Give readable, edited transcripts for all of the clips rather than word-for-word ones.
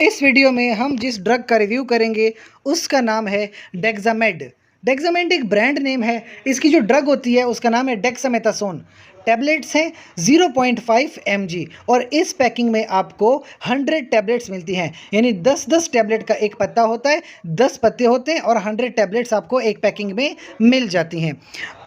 इस वीडियो में हम जिस ड्रग का रिव्यू करेंगे उसका नाम है डेक्सामेड। डेक्सामेड एक ब्रांड नेम है। इसकी जो ड्रग होती है उसका नाम है डेक्सामेथासोन। टैबलेट्स हैं 0.5 mg और इस पैकिंग में आपको 100 टैबलेट्स मिलती हैं, यानी 10-10 टैबलेट का एक पत्ता होता है, 10 पत्ते होते हैं और 100 टैबलेट्स आपको एक पैकिंग में मिल जाती हैं।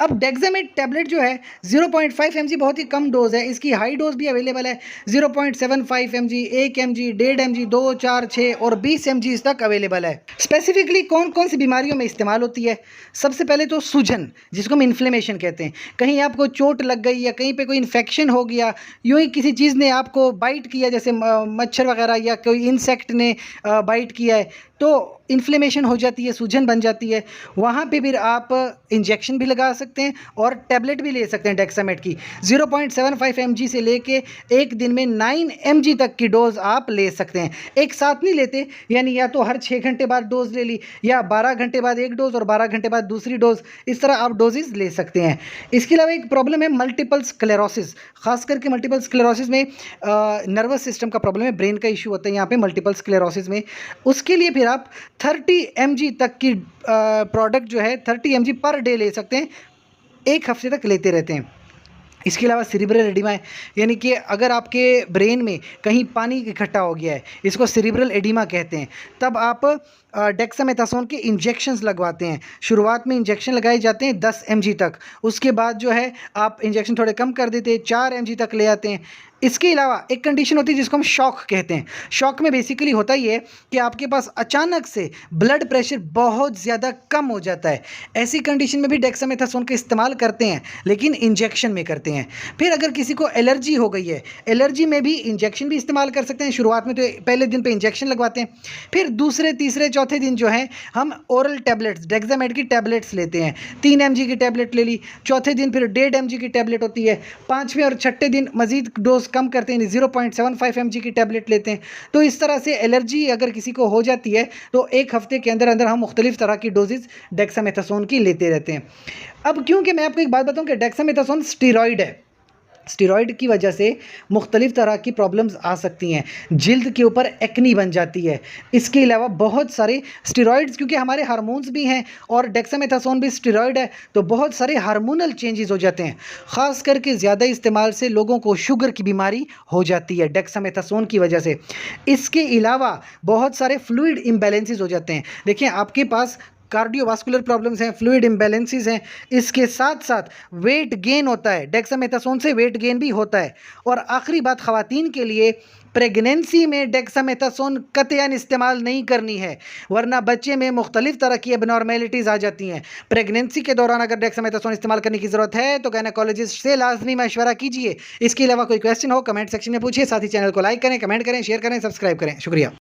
अब डेक्सामेड टैबलेट जो है 0.5 mg बहुत ही कम डोज है। इसकी हाई डोज भी अवेलेबल है 0.75 mg, 1 mg, 1.5 mg, 2, 4, 6 और 20 mg तक अवेलेबल है। स्पेसिफिकली कौन कौन सी बीमारियों में इस्तेमाल होती है? सबसे पहले तो सूजन, जिसको हम इन्फ्लेमेशन कहते हैं। कहीं आपको चोट लग गई या कहीं पे कोई इन्फेक्शन हो गया, यूँ ही किसी चीज़ ने आपको बाइट किया, जैसे मच्छर वगैरह या कोई इंसेक्ट ने बाइट किया है, तो इन्फ्लेमेशन हो जाती है, सूजन बन जाती है। वहाँ पे फिर आप इंजेक्शन भी लगा सकते हैं और टैबलेट भी ले सकते हैं डेक्सामेड की। 0.75 mg से लेके एक दिन में 9 mg तक की डोज आप ले सकते हैं। एक साथ नहीं लेते, यानी या तो हर 6 घंटे बाद डोज ले ली या 12 घंटे बाद एक डोज और 12 घंटे बाद दूसरी डोज, इस तरह आप डोजेज ले सकते हैं। इसके अलावा एक प्रॉब्लम है मल्टीपल स्क्लेरोसिस। खास करके मल्टीपल स्क्लेरोसिस में नर्वस सिस्टम का प्रॉब्लम है, ब्रेन का इशू होता है यहाँ पे मल्टीपल स्क्लेरोसिस में। उसके लिए फिर आप 30 mg तक की प्रोडक्ट जो है 30 mg पर डे ले सकते हैं, एक हफ्ते तक लेते रहते हैं। इसके अलावा सेरिब्रल एडिमा है, यानी कि अगर आपके ब्रेन में कहीं पानी इकट्ठा हो गया है, इसको सेरिब्रल एडिमा कहते हैं, तब आप डेक्सामेथासोन के इंजेक्शंस लगवाते हैं। शुरुआत में इंजेक्शन लगाए जाते हैं 10 mg तक, उसके बाद जो है आप इंजेक्शन थोड़े कम कर देते हैं, 4 mg तक ले आते हैं। इसके अलावा एक कंडीशन होती है जिसको हम शॉक कहते हैं। शॉक में बेसिकली होता ही है कि आपके पास अचानक से ब्लड प्रेशर बहुत ज़्यादा कम हो जाता है। ऐसी कंडीशन में भी डेक्सामेथासोन का इस्तेमाल करते हैं, लेकिन इंजेक्शन में करते हैं। फिर अगर किसी को एलर्जी हो गई है, एलर्जी में भी इंजेक्शन भी इस्तेमाल कर सकते हैं। शुरुआत में तो पहले दिन पे इंजेक्शन लगवाते हैं, फिर दूसरे तीसरे चौथे दिन जो है हम ओरल टैबलेट्स, डेक्सामेड की टैबलेट्स लेते हैं। 3 mg की टैबलेट ले ली, चौथे दिन फिर 1.5 mg की टैबलेट होती है, पाँचवें और छठे दिन मजीद डोज कम करते हैं, 0.75 mg की टैबलेट लेते हैं। तो इस तरह से एलर्जी अगर किसी को हो जाती है तो एक हफ्ते के अंदर अंदर हम मुख्तलिफ तरह की डोजेज डेक्सामेथासोन की लेते रहते हैं। अब क्योंकि मैं आपको एक बात बताऊं कि डेक्सामेथासोन स्टीरॉयड है, स्टीरॉयड की वजह से मुख्तलिफ तरह की प्रॉब्लम्स आ सकती हैं। जिल्द के ऊपर एक्नी बन जाती है। इसके अलावा बहुत सारे स्टीरॉयड्स, क्योंकि हमारे हार्मोन्स भी हैं और डेक्सामेथासोन भी स्टीरॉयड है, तो बहुत सारे हार्मोनल चेंजेस हो जाते हैं। ख़ास करके ज़्यादा इस्तेमाल से लोगों को शुगर की बीमारी हो जाती है डेक्सामेथासोन की वजह से। इसके अलावा बहुत सारे फ्लूइड इम्बैलेंसेस हो जाते हैं। देखिए, आपके पास कार्डियोवास्कुलर प्रॉब्लम्स हैं, फ्लूइड इम्बैलेंसेस हैं, इसके साथ साथ वेट गेन होता है, डेक्सामेथासोन से वेट गेन भी होता है। और आखिरी बात, ख़वातीन के लिए प्रेगनेंसी में डेक्सामेथासोन कतईन इस्तेमाल नहीं करनी है, वरना बच्चे में मुख्तलिफ तरह की एबनॉर्मेलिटीज़ आ जाती हैं। प्रेगनेंसी के दौरान अगर डेक्सामेथासोन इस्तेमाल करने की ज़रूरत है तो गायनेकोलॉजिस्ट से लाजमी मशवरा कीजिए। इसके अलावा कोई क्वेश्चन हो कमेंट सेक्शन में पूछिए। साथ ही चैनल को लाइक करें, कमेंट करें, शेयर करें, सब्सक्राइब करें। शुक्रिया।